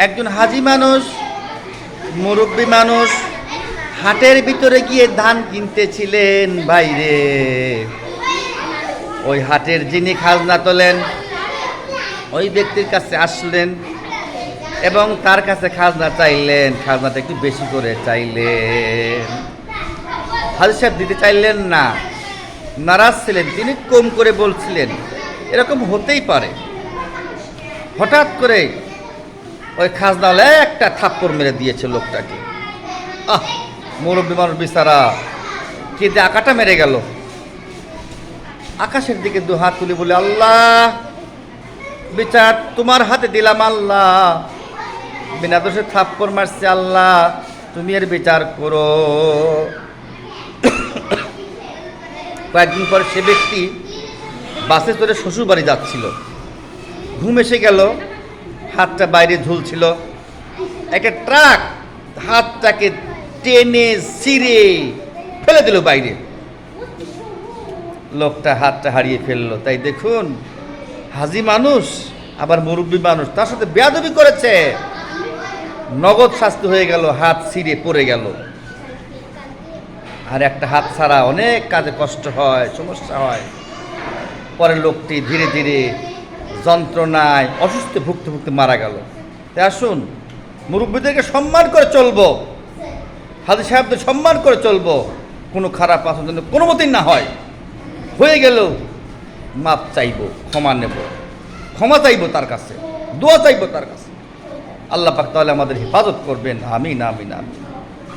একজন হাজি মানুষ, মুরব্বী মানুষ হাটের ভিতরে গিয়ে ধান কিনতেছিলেন বাইরে। ওই হাটের যিনি খাজনা তোলেন ওই ব্যক্তির কাছে আসলেন এবং তার কাছে খাজনা চাইলেন, খাজনাটা একটু বেশি করে চাইলেন। হাজি সাহেব দিতে চাইলেন না, নারাজ ছিলেন, তিনি কম করে বলছিলেন। এরকম হতেই পারে। হঠাৎ করে ওই খাজনাওয়ালা একটা থাপ্পড় মেরে দিয়েছে লোকটাকে। মুরব্বী মানুষ বিচারা কেঁদে আকাটা মেরে গেল। আকাশের দিকে দু হাত তুলে বলে, আল্লাহ, বিচার তোমার হাতে দিলাম আল্লাহ, বিনা দোষে থাপ্পড় মারছে আল্লাহ, তুমি এর বিচার করো। কয়েকদিন পরে সে ব্যক্তি বাসে চড়ে শ্বশুর বাড়ি যাচ্ছিল। ঘুম এসে গেল, হাতটা বাইরে ঝুলছিল। একটা ট্রাক হাতটাকে টেনে ছিঁড়ে ফেলে দিল বাইরে। লোকটা হাতটা হারিয়ে ফেললো। তাই দেখুন, হাজি মানুষ আবার মুরব্বী মানুষ, তার সাথে বেয়াদবি করেছে, নগদ শাস্তি হয়ে গেল, হাত ছিঁড়ে পড়ে গেল। আর একটা হাত ছাড়া অনেক কাজে কষ্ট হয়, সমস্যা হয়। পরে লোকটি ধীরে ধীরে যন্ত্রণায় অসুস্থ ভুগতে ভুগতে মারা গেল। তাই আসুন, মুরব্বীদেরকে সম্মান করে চলবো, হাজি সাহেবদের সম্মান করে চলবো, কোনো খারাপ আচরণ যেন কোনো মতেই না হয়। হয়ে গেল মাপ চাইবো, ক্ষমা নেব, ক্ষমা চাইবো তার কাছে, দোয়া চাইবো তার কাছে। আল্লাহ পাক তাহলে আমাদের হেফাজত করবেন। আমিন, আমিন, আমিন।